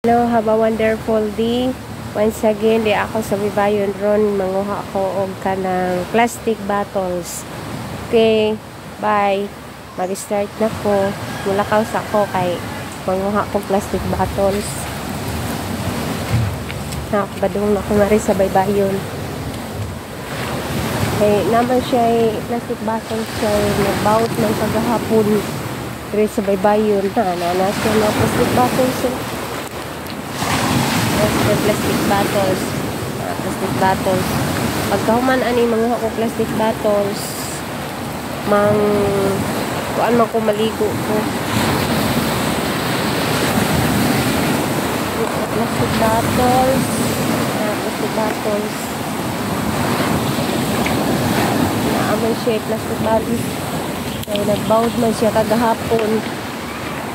Hello, have a wonderful day. Once again, di ako sa Bibayon ron, manguha ako og kanang plastic bottles. Okay, bye. Mag-start na ko. Mulakaw sa ko kay manguha ko plastic bottles. Nakabadong na ko nga rin sa Bibayon. Okay, naman siya plastic bottles siya nag-bout ng paghahapon rin sa Bibayon. Nanas siya na plastic bottles. Plastic bottles. Plastic bottles. Pagkahuman ani mga ako plastic bottles, kuan man ko maligo ko. Plastic bottles. Plastic bottles. Naaman siya plastic bottles. Ay nagbound man siya kagahapon.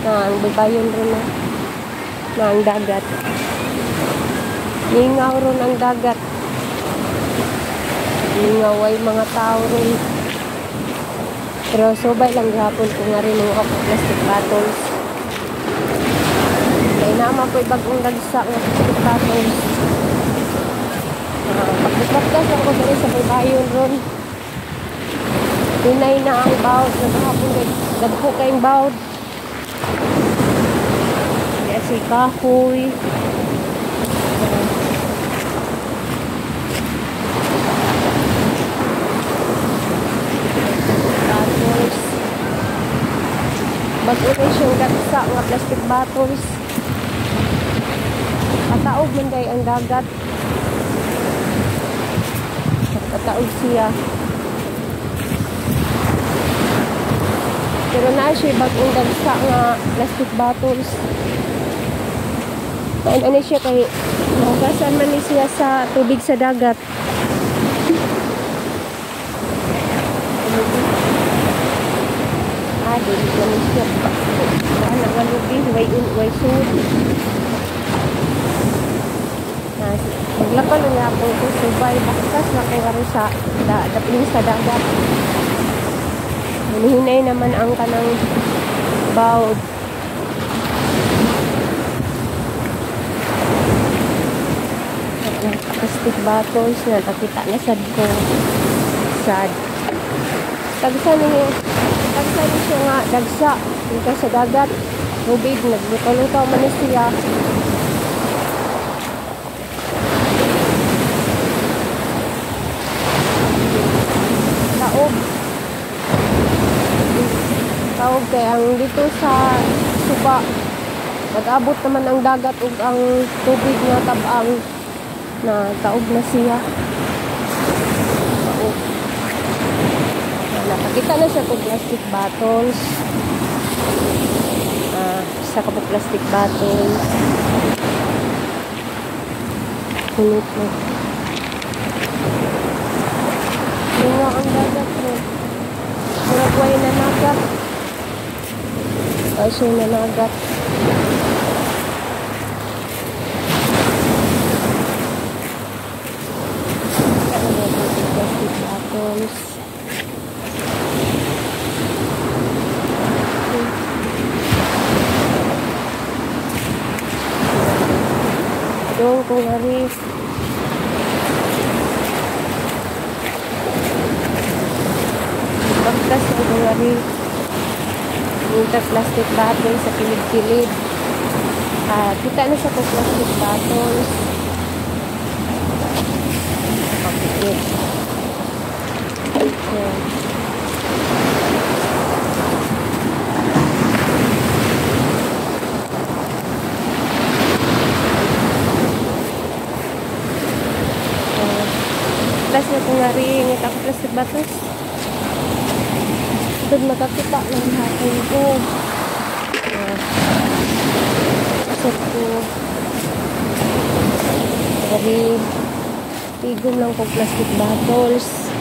Ang Bibayon rin na ang dagat. Lingaw ron ang dagat. Lingaw ay mga tao ron. Pero subay lang gahapon ko nga rin ng ako plastic bottles. Kaya naman po bagong dagsa ng plastic bottles. Pagkaklas ako rin sa Bibayon ron. Tunay na ang bawd. Nagahapon dagpo kayong bawd. Kaya si kahoy. Bago siyang gatsa nga plastic bottles. Kataog man day ang dagat. Kataog siya. Pero na siya bagong dagsa nga plastic bottles. Ano siya kay mahugasan man ni siya sa tubig sa dagat. Dili kami siya wala nga lubi way sud maglakal nga ako ko subay bakas na kay nga sa dapling sa dagat hinihinay naman ang kanang bawd plastic bottles na nakita na sad ko sad tagsa siya nga dagsa dito sa dagat tubig naglutaw-lutaw man siya taog kay ang dito sa suba nag-abot naman ang dagat ug ang tubig nga tabang na taog na siya taog. Nakakita na siya kung plastic bottles. Isa ka po plastic bottles. Kunit mo. Yung nga ang dagat mo. Muragway na nagat. Kasi na nagat. Plastic bottles. Doon kung haris pagkas na kung haris minta plastic bottle sa kilid-kilid kita na sa plastic bottles pakikit plus na kung nga rin ako plastic bottles doon makakita ng hapon ko set ko dari tigom lang kong plastic bottles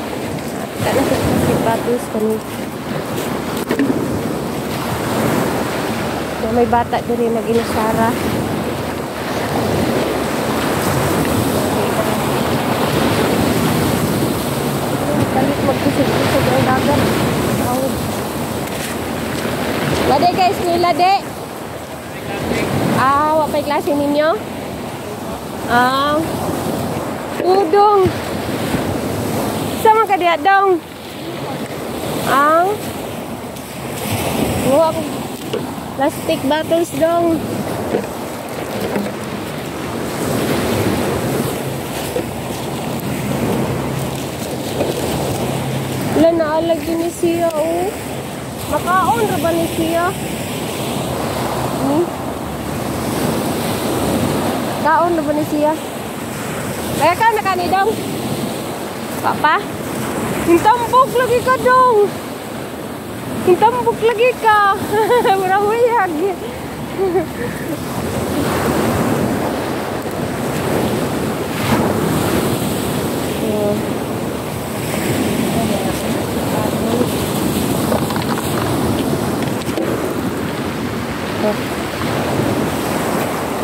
kita na sa plastic bottles may bata din rin nag-inusara magkusog-kusog ang dagat. Lade guys, nila de. Wapay klase ninyo. ninyo? Ah. Udong. Sama ka diya dong? Ah. Buwa ko. Plastic bottles dong. Wala naalag din ni siya, oh. Makaon ra ba ni siya? Kaon ra ba ni siya? Kaya ka na kanidong? Papa? Hintambok lagi ka dong. Hintambok lagi ka. Maramuyag.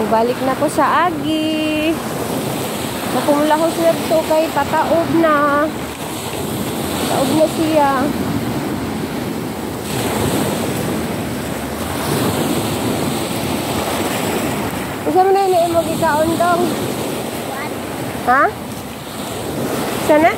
Balik na ko sa agi. Nakumula ko siya to kay pataob na. Taob na siya. Isa mo na yun mo gikaon dong. Ha? Sana?